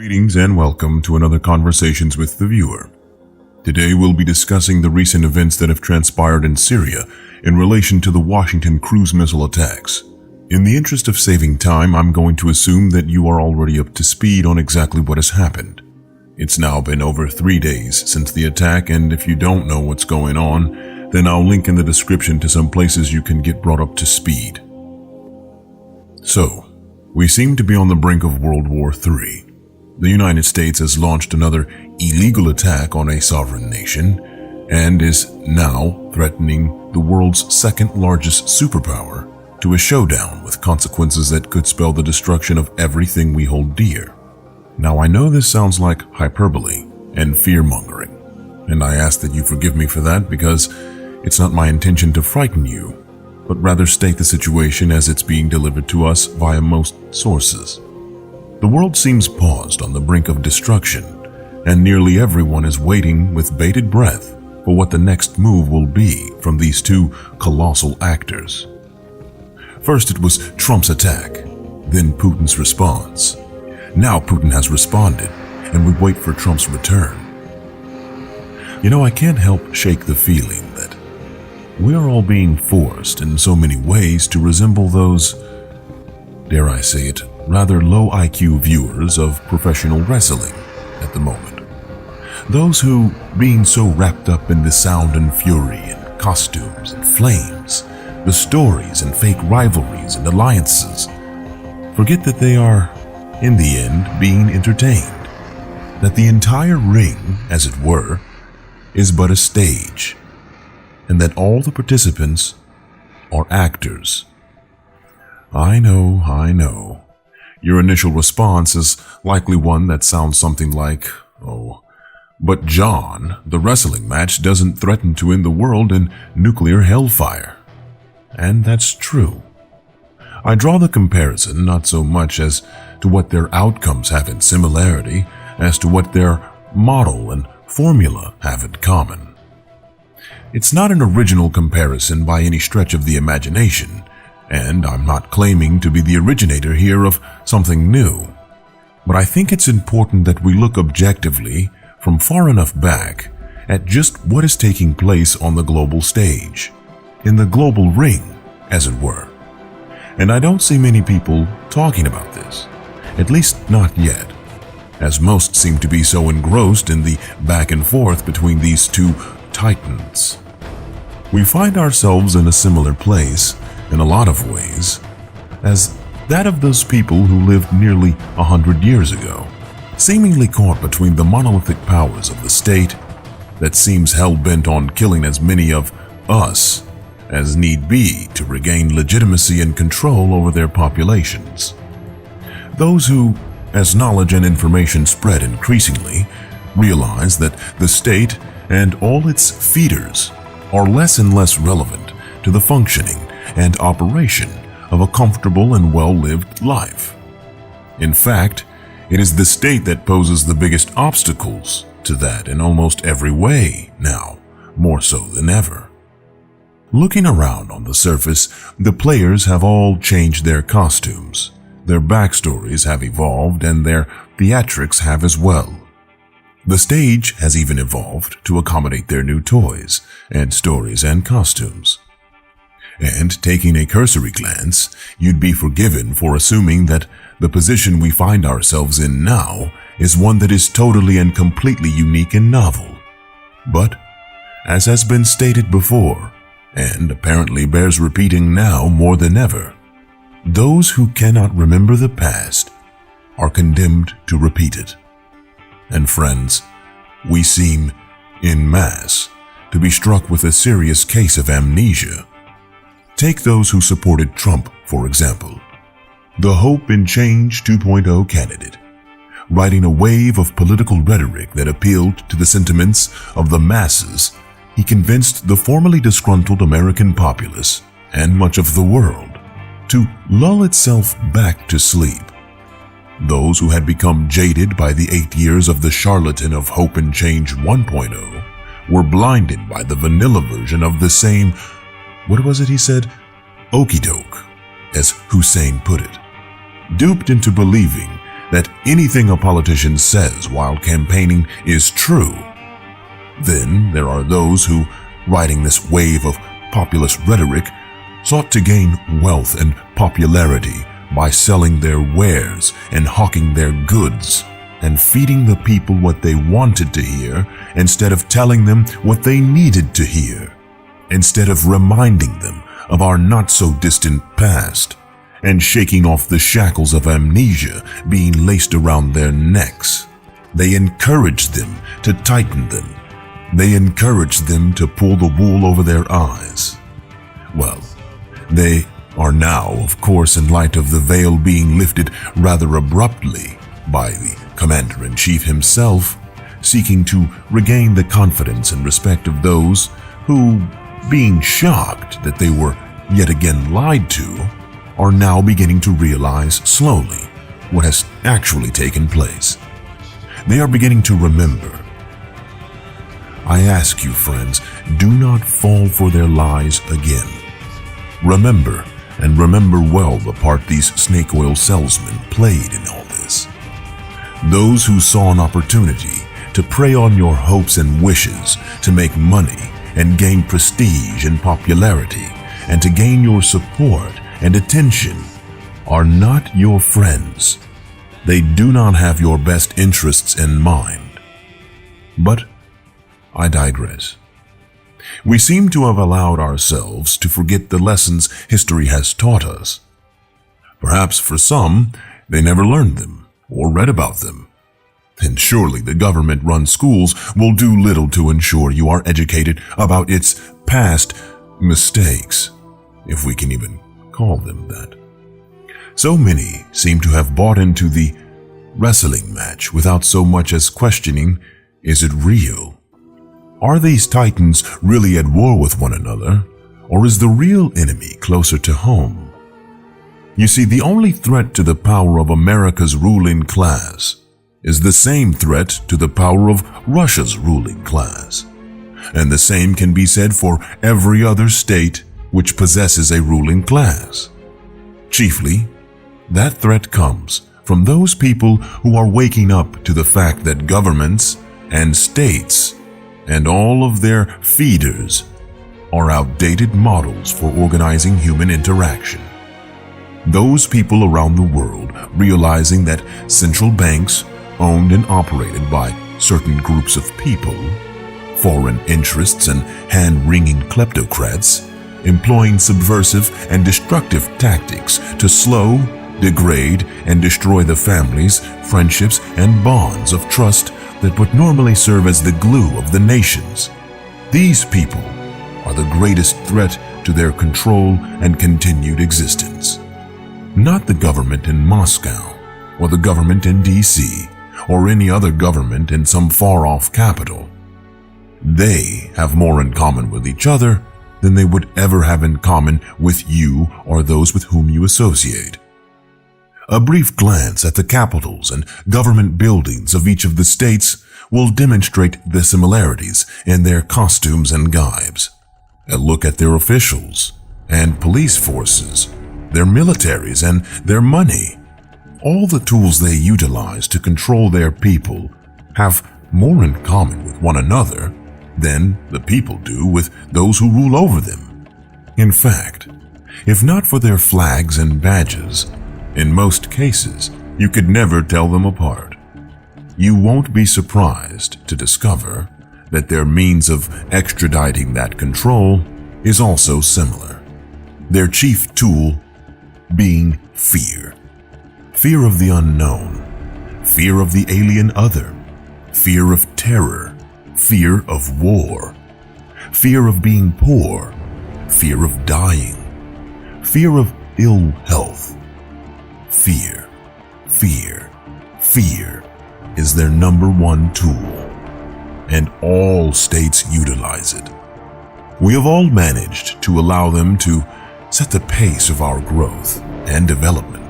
Greetings and welcome to another Conversations with the Viewer. Today we'll be discussing the recent events that have transpired in Syria in relation to the Washington cruise missile attacks. In the interest of saving time, I'm going to assume that you are already up to speed on exactly what has happened. It's now been over 3 days since the attack, and if you don't know what's going on, then I'll link in the description to some places you can get brought up to speed. So, we seem to be on the brink of World War III. The United States has launched another illegal attack on a sovereign nation and is now threatening the world's second largest superpower to a showdown with consequences that could spell the destruction of everything we hold dear. Now, I know this sounds like hyperbole and fear-mongering, and I ask that you forgive me for that because it's not my intention to frighten you, but rather state the situation as it's being delivered to us via most sources. The world seems paused on the brink of destruction, and nearly everyone is waiting with bated breath for what the next move will be from these two colossal actors. First it was Trump's attack, then Putin's response. Now Putin has responded, and we wait for Trump's return. I can't help shake the feeling that we are all being forced in so many ways to resemble those, dare I say it, rather low IQ viewers of professional wrestling at the moment. Those who, being so wrapped up in the sound and fury and costumes and flames, the stories and fake rivalries and alliances, forget that they are, in the end, being entertained. That the entire ring, as it were, is but a stage, and that all the participants are actors. I know. Your initial response is likely one that sounds something like, "Oh, but John, the wrestling match doesn't threaten to end the world in nuclear hellfire." And that's true. I draw the comparison not so much as to what their outcomes have in similarity as to what their model and formula have in common. It's not an original comparison by any stretch of the imagination, and I'm not claiming to be the originator here of something new. But I think it's important that we look objectively from far enough back at just what is taking place on the global stage, in the global ring, as it were. And I don't see many people talking about this, at least not yet, as most seem to be so engrossed in the back and forth between these two titans. We find ourselves in a similar place, in a lot of ways, as that of those people who lived nearly 100 years ago, seemingly caught between the monolithic powers of the state that seems hell-bent on killing as many of us as need be to regain legitimacy and control over their populations. Those who, as knowledge and information spread increasingly, realize that the state and all its feeders are less and less relevant to the functioning and operation of a comfortable and well-lived life. In fact, it is the state that poses the biggest obstacles to that in almost every way now, more so than ever. Looking around on the surface, the players have all changed their costumes, their backstories have evolved, and their theatrics have as well. The stage has even evolved to accommodate their new toys and stories and costumes. And taking a cursory glance, you'd be forgiven for assuming that the position we find ourselves in now is one that is totally and completely unique and novel. But, as has been stated before, and apparently bears repeating now more than ever, those who cannot remember the past are condemned to repeat it. And friends, we seem, en masse, to be struck with a serious case of amnesia. Take those who supported Trump, for example. The Hope and Change 2.0 candidate, riding a wave of political rhetoric that appealed to the sentiments of the masses, he convinced the formerly disgruntled American populace and much of the world to lull itself back to sleep. Those who had become jaded by the 8 years of the charlatan of Hope and Change 1.0 were blinded by the vanilla version of the same, what was it he said? Okey-doke, as Hussein put it. Duped into believing that anything a politician says while campaigning is true. Then there are those who, riding this wave of populist rhetoric, sought to gain wealth and popularity by selling their wares and hawking their goods and feeding the people what they wanted to hear instead of telling them what they needed to hear, instead of reminding them of our not-so-distant past and shaking off the shackles of amnesia being laced around their necks. They encouraged them to tighten them. They encouraged them to pull the wool over their eyes. Well, they are now, of course, in light of the veil being lifted rather abruptly by the Commander-in-Chief himself, seeking to regain the confidence and respect of those who, being shocked that they were yet again lied to, are now beginning to realize slowly what has actually taken place. They are beginning to remember. I ask you, friends, do not fall for their lies again. Remember, and remember well the part these snake oil salesmen played in all this. Those who saw an opportunity to prey on your hopes and wishes to make money and gain prestige and popularity and to gain your support and attention are not your friends. They do not have your best interests in mind. But I digress. We seem to have allowed ourselves to forget the lessons history has taught us. Perhaps for some, they never learned them or read about them. And surely the government-run schools will do little to ensure you are educated about its past mistakes, if we can even call them that. So many seem to have bought into the wrestling match without so much as questioning, is it real? Are these titans really at war with one another, or is the real enemy closer to home? You see, the only threat to the power of America's ruling class is the same threat to the power of Russia's ruling class. And the same can be said for every other state which possesses a ruling class. Chiefly, that threat comes from those people who are waking up to the fact that governments and states and all of their feeders are outdated models for organizing human interaction. Those people around the world realizing that central banks owned and operated by certain groups of people, foreign interests and hand-wringing kleptocrats, employing subversive and destructive tactics to slow, degrade, and destroy the families, friendships, and bonds of trust that would normally serve as the glue of the nations. These people are the greatest threat to their control and continued existence. Not the government in Moscow, or the government in D.C., or any other government in some far-off capital. They have more in common with each other than they would ever have in common with you or those with whom you associate. A brief glance at the capitals and government buildings of each of the states will demonstrate the similarities in their costumes and gibes. A look at their officials and police forces, their militaries and their money, all the tools they utilize to control their people, have more in common with one another than the people do with those who rule over them. In fact, if not for their flags and badges, in most cases, you could never tell them apart. You won't be surprised to discover that their means of extraditing that control is also similar. Their chief tool being fear. Fear of the unknown, fear of the alien other, fear of terror, fear of war, fear of being poor, fear of dying, fear of ill health. Fear, fear, fear is their number one tool, and all states utilize it. We have all managed to allow them to set the pace of our growth and development.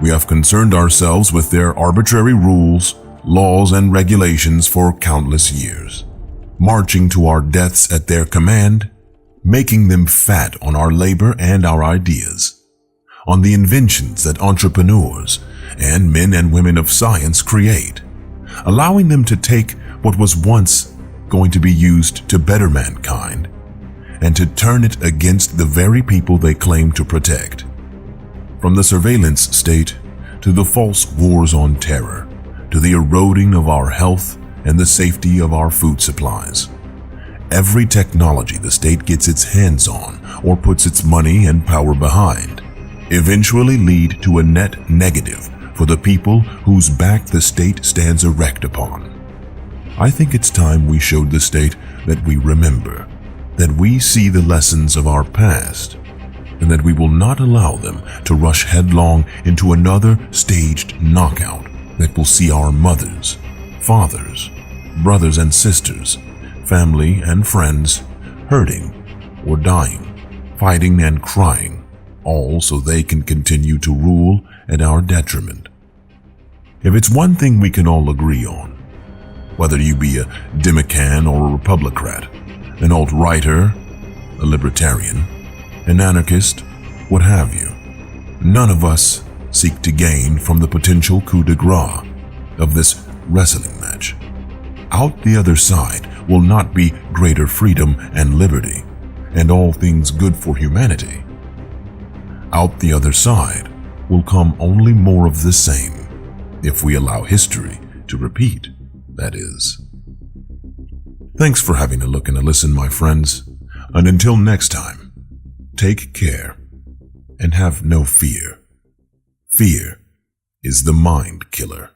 We have concerned ourselves with their arbitrary rules, laws, and regulations for countless years, marching to our deaths at their command, making them fat on our labor and our ideas. on the inventions that entrepreneurs and men and women of science create, allowing them to take what was once going to be used to better mankind and to turn it against the very people they claim to protect. From the surveillance state to the false wars on terror, to the eroding of our health and the safety of our food supplies. Every technology the state gets its hands on or puts its money and power behind eventually lead to a net negative for the people whose back the state stands erect upon. I think it's time we showed the state that we remember, that we see the lessons of our past, and that we will not allow them to rush headlong into another staged knockout that will see our mothers, fathers, brothers and sisters, family and friends hurting or dying, fighting and crying, all so they can continue to rule at our detriment. If it's one thing we can all agree on, whether you be a Democrat or a Republican, an alt-righter, a libertarian, an anarchist, what have you, none of us seek to gain from the potential coup de grace of this wrestling match. Out the other side will not be greater freedom and liberty, and all things good for humanity. Out the other side will come only more of the same, if we allow history to repeat, that is. Thanks for having a look and a listen, my friends, and until next time, take care and have no fear. Fear is the mind killer.